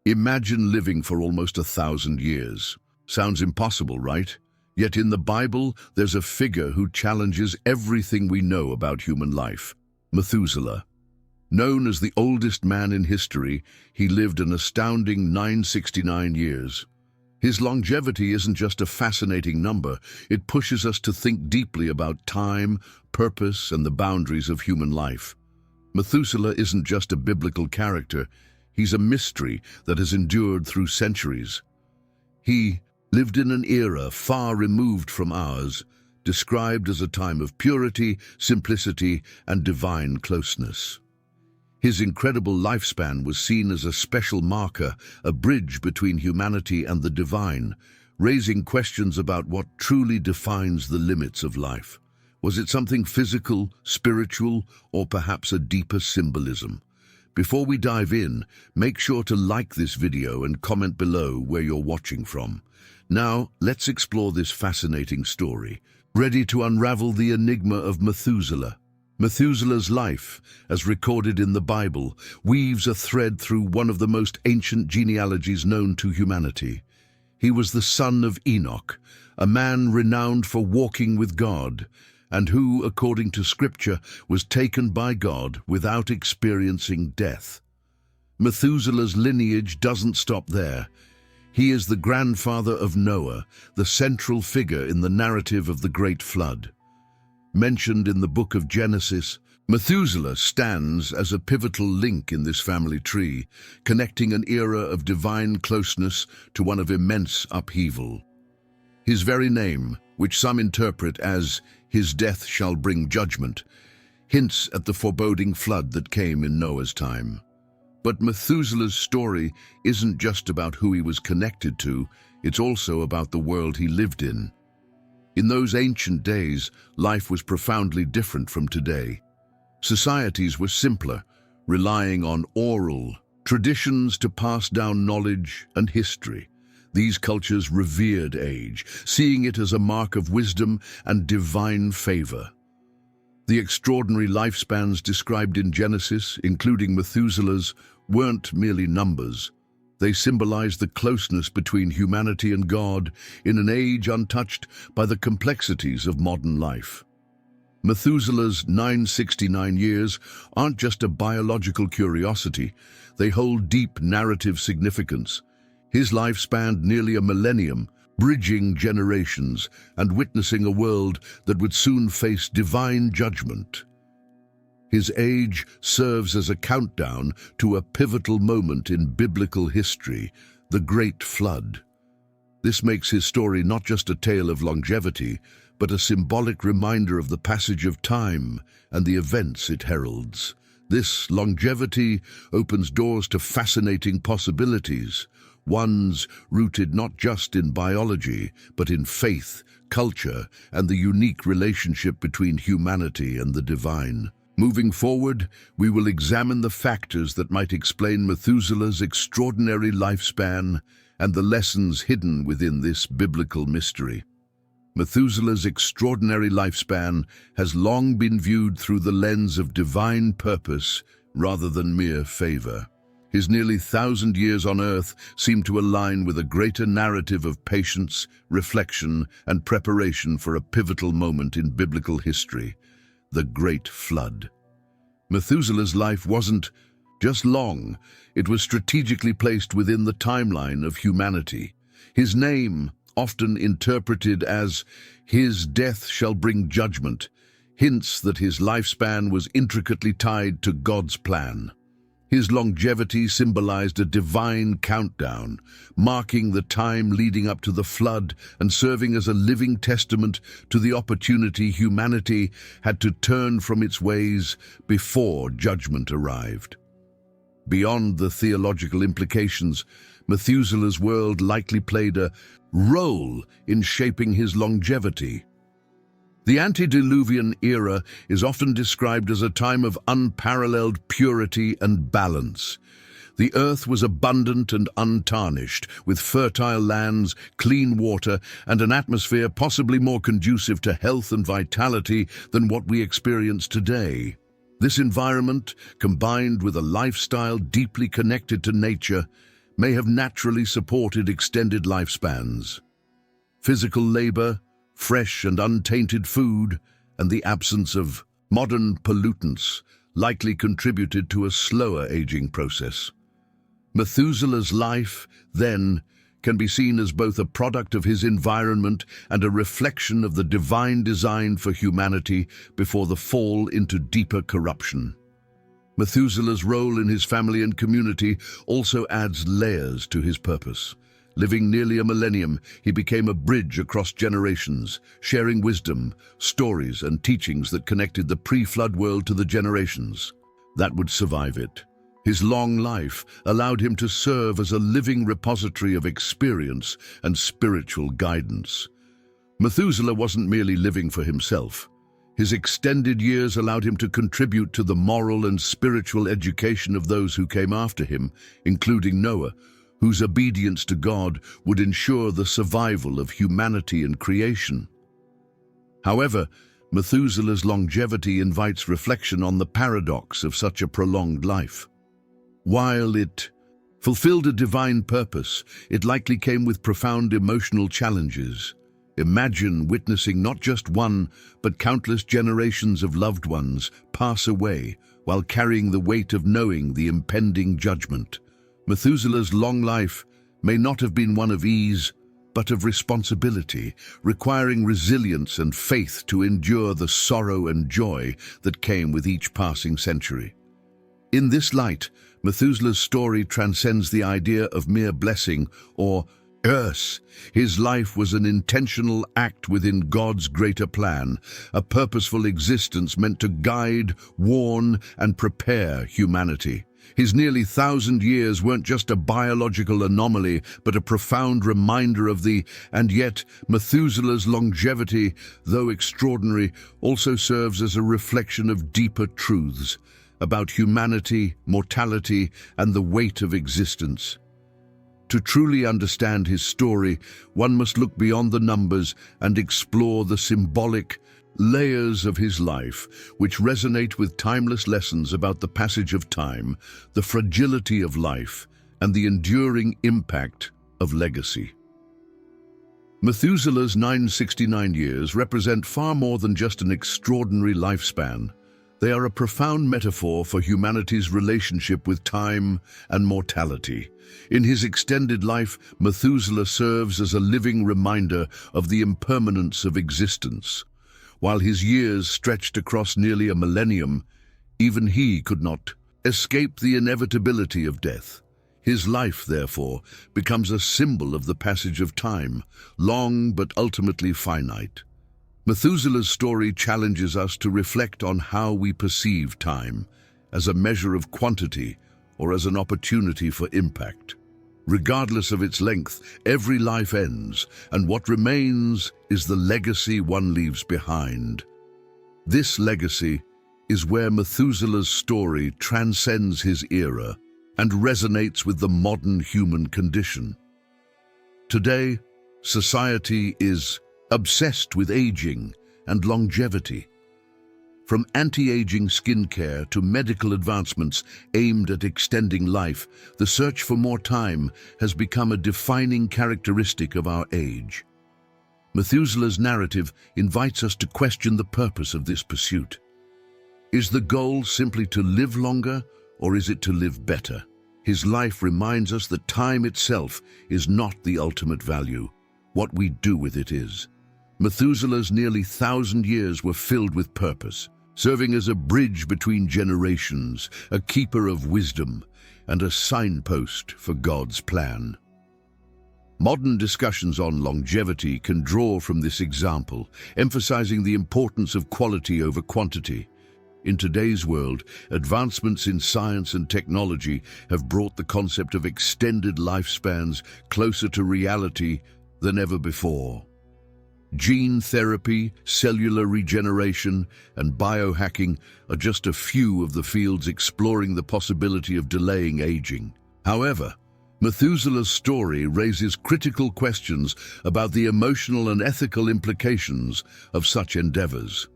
Imagine living for almost 1,000 years. Sounds impossible, right? Yet in the Bible, there's a figure who challenges everything we know about human life: Methuselah. Known as the oldest man in history, he lived an astounding 969 years. His longevity isn't just a fascinating number, it pushes us to think deeply about time, purpose, and the boundaries of human life. Methuselah isn't just a biblical character, he's a mystery that has endured through centuries. He lived in an era far removed from ours, described as a time of purity, simplicity, and divine closeness. His incredible lifespan was seen as a special marker, a bridge between humanity and the divine, raising questions about what truly defines the limits of life. Was it something physical, spiritual, or perhaps a deeper symbolism? Before we dive in, make sure to like this video and comment below where you're watching from. Now, let's explore this fascinating story. Ready to unravel the enigma of Methuselah? Methuselah's life, as recorded in the Bible, weaves a thread through one of the most ancient genealogies known to humanity. He was the son of Enoch, a man renowned for walking with God, and who, according to Scripture, was taken by God without experiencing death. Methuselah's lineage doesn't stop there. He is the grandfather of Noah, the central figure in the narrative of the Great Flood. Mentioned in the book of Genesis, Methuselah stands as a pivotal link in this family tree, connecting an era of divine closeness to one of immense upheaval. His very name, which some interpret as "his death shall bring judgment," hints at the foreboding flood that came in Noah's time. But Methuselah's story isn't just about who he was connected to, it's also about the world he lived in. In those ancient days, life was profoundly different from today. Societies were simpler, relying on oral traditions to pass down knowledge and history. These cultures revered age, seeing it as a mark of wisdom and divine favor. The extraordinary lifespans described in Genesis, including Methuselah's, weren't merely numbers. They symbolized the closeness between humanity and God in an age untouched by the complexities of modern life. Methuselah's 969 years aren't just a biological curiosity, they hold deep narrative significance. His life spanned nearly a millennium, bridging generations and witnessing a world that would soon face divine judgment. His age serves as a countdown to a pivotal moment in biblical history, the Great Flood. This makes his story not just a tale of longevity, but a symbolic reminder of the passage of time and the events it heralds. This longevity opens doors to fascinating possibilities, ones rooted not just in biology, but in faith, culture, and the unique relationship between humanity and the divine. Moving forward, we will examine the factors that might explain Methuselah's extraordinary lifespan and the lessons hidden within this biblical mystery. Methuselah's extraordinary lifespan has long been viewed through the lens of divine purpose rather than mere favor. His nearly 1,000 years on earth seem to align with a greater narrative of patience, reflection, and preparation for a pivotal moment in biblical history: the Great Flood. Methuselah's life wasn't just long, it was strategically placed within the timeline of humanity. His name, often interpreted as "his death shall bring judgment," hints that his lifespan was intricately tied to God's plan. His longevity symbolized a divine countdown, marking the time leading up to the flood and serving as a living testament to the opportunity humanity had to turn from its ways before judgment arrived. Beyond the theological implications, Methuselah's world likely played a role in shaping his longevity. The antediluvian era is often described as a time of unparalleled purity and balance. The earth was abundant and untarnished, with fertile lands, clean water, and an atmosphere possibly more conducive to health and vitality than what we experience today. This environment, combined with a lifestyle deeply connected to nature, may have naturally supported extended lifespans. Physical labor, fresh and untainted food, and the absence of modern pollutants likely contributed to a slower aging process. Methuselah's life, then, can be seen as both a product of his environment and a reflection of the divine design for humanity before the fall into deeper corruption. Methuselah's role in his family and community also adds layers to his purpose. Living nearly a millennium, he became a bridge across generations, sharing wisdom, stories, and teachings that connected the pre-flood world to the generations that would survive it. His long life allowed him to serve as a living repository of experience and spiritual guidance. Methuselah wasn't merely living for himself. His extended years allowed him to contribute to the moral and spiritual education of those who came after him, including Noah, whose obedience to God would ensure the survival of humanity and creation. However, Methuselah's longevity invites reflection on the paradox of such a prolonged life. While it fulfilled a divine purpose, it likely came with profound emotional challenges. Imagine witnessing not just one, but countless generations of loved ones pass away while carrying the weight of knowing the impending judgment. Methuselah's long life may not have been one of ease, but of responsibility, requiring resilience and faith to endure the sorrow and joy that came with each passing century. In this light, Methuselah's story transcends the idea of mere blessing or curse. His life was an intentional act within God's greater plan, a purposeful existence meant to guide, warn, and prepare humanity. His nearly 1,000 years weren't just a biological anomaly, but a profound reminder of and yet Methuselah's longevity, though extraordinary, also serves as a reflection of deeper truths about humanity, mortality, and the weight of existence. To truly understand his story, one must look beyond the numbers and explore the symbolic layers of his life, which resonate with timeless lessons about the passage of time, the fragility of life, and the enduring impact of legacy. Methuselah's 969 years represent far more than just an extraordinary lifespan. They are a profound metaphor for humanity's relationship with time and mortality. In his extended life, Methuselah serves as a living reminder of the impermanence of existence. While his years stretched across nearly a millennium, even he could not escape the inevitability of death. His life, therefore, becomes a symbol of the passage of time, long but ultimately finite. Methuselah's story challenges us to reflect on how we perceive time, as a measure of quantity or as an opportunity for impact. Regardless of its length, every life ends, and what remains is the legacy one leaves behind. This legacy is where Methuselah's story transcends his era and resonates with the modern human condition. Today, society is obsessed with aging and longevity. From anti-aging skincare to medical advancements aimed at extending life, the search for more time has become a defining characteristic of our age. Methuselah's narrative invites us to question the purpose of this pursuit. Is the goal simply to live longer, or is it to live better? His life reminds us that time itself is not the ultimate value. What we do with it is. Methuselah's nearly 1,000 years were filled with purpose, serving as a bridge between generations, a keeper of wisdom, and a signpost for God's plan. Modern discussions on longevity can draw from this example, emphasizing the importance of quality over quantity. In today's world, advancements in science and technology have brought the concept of extended lifespans closer to reality than ever before. Gene therapy, cellular regeneration, and biohacking are just a few of the fields exploring the possibility of delaying aging. However, Methuselah's story raises critical questions about the emotional and ethical implications of such endeavors.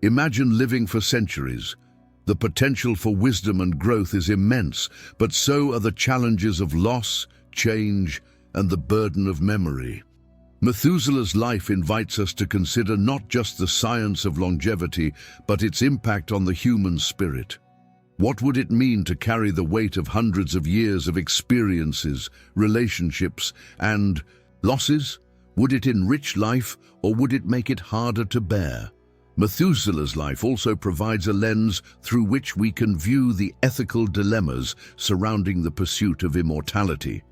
Imagine living for centuries, The potential for wisdom and growth is immense, but so are the challenges of loss, change, and the burden of memory. Methuselah's life invites us to consider not just the science of longevity, but its impact on the human spirit. What would it mean to carry the weight of hundreds of years of experiences, relationships, and losses? Would it enrich life, or would it make it harder to bear? Methuselah's life also provides a lens through which we can view the ethical dilemmas surrounding the pursuit of immortality.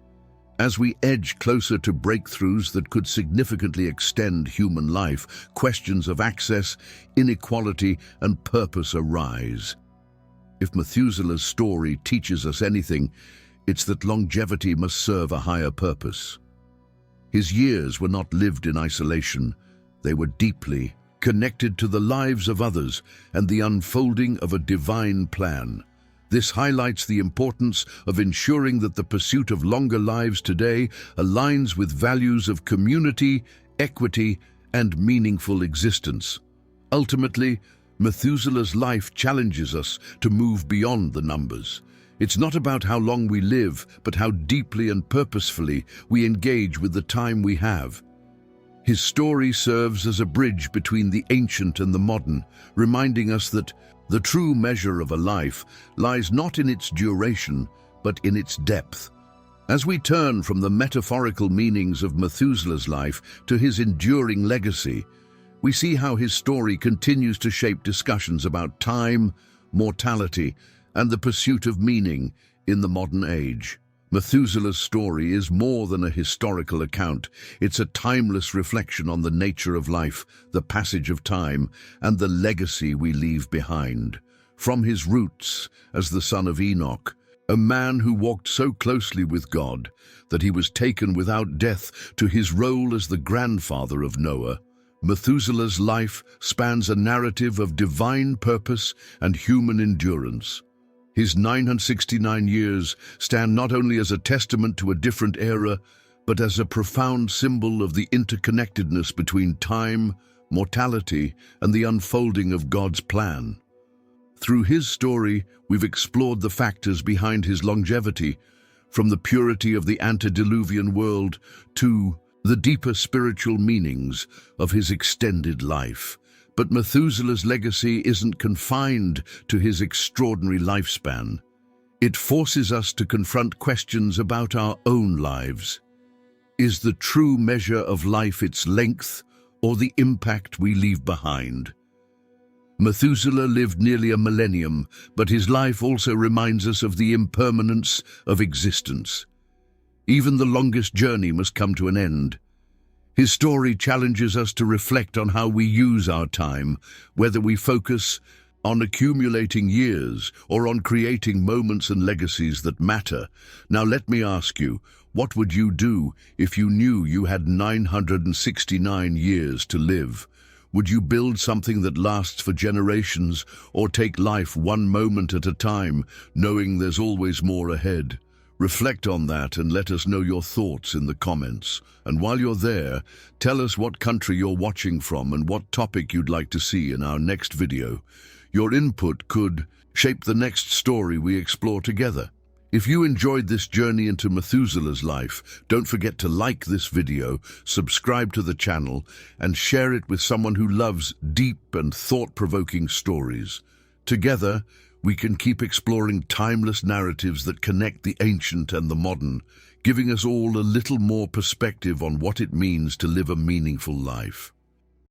As we edge closer to breakthroughs that could significantly extend human life, questions of access, inequality, and purpose arise. If Methuselah's story teaches us anything, it's that longevity must serve a higher purpose. His years were not lived in isolation. They were deeply connected to the lives of others and the unfolding of a divine plan. This highlights the importance of ensuring that the pursuit of longer lives today aligns with values of community, equity, and meaningful existence. Ultimately, Methuselah's life challenges us to move beyond the numbers. It's not about how long we live, but how deeply and purposefully we engage with the time we have. His story serves as a bridge between the ancient and the modern, reminding us that the true measure of a life lies not in its duration, but in its depth. As we turn from the metaphorical meanings of Methuselah's life to his enduring legacy, we see how his story continues to shape discussions about time, mortality, and the pursuit of meaning in the modern age. Methuselah's story is more than a historical account. It's a timeless reflection on the nature of life, the passage of time, and the legacy we leave behind. From his roots as the son of Enoch, a man who walked so closely with God that he was taken without death, to his role as the grandfather of Noah, Methuselah's life spans a narrative of divine purpose and human endurance. His 969 years stand not only as a testament to a different era, but as a profound symbol of the interconnectedness between time, mortality, and the unfolding of God's plan. Through his story, we've explored the factors behind his longevity, from the purity of the antediluvian world to the deeper spiritual meanings of his extended life. But Methuselah's legacy isn't confined to his extraordinary lifespan. It forces us to confront questions about our own lives. Is the true measure of life its length, or the impact we leave behind? Methuselah lived nearly a millennium, but his life also reminds us of the impermanence of existence. Even the longest journey must come to an end. His story challenges us to reflect on how we use our time, whether we focus on accumulating years or on creating moments and legacies that matter. Now let me ask you, what would you do if you knew you had 969 years to live? Would you build something that lasts for generations, or take life one moment at a time, knowing there's always more ahead? Reflect on that and let us know your thoughts in the comments. And while you're there, tell us what country you're watching from and what topic you'd like to see in our next video. Your input could shape the next story we explore together. If you enjoyed this journey into Methuselah's life, don't forget to like this video, subscribe to the channel, and share it with someone who loves deep and thought-provoking stories. Together, we can keep exploring timeless narratives that connect the ancient and the modern, giving us all a little more perspective on what it means to live a meaningful life.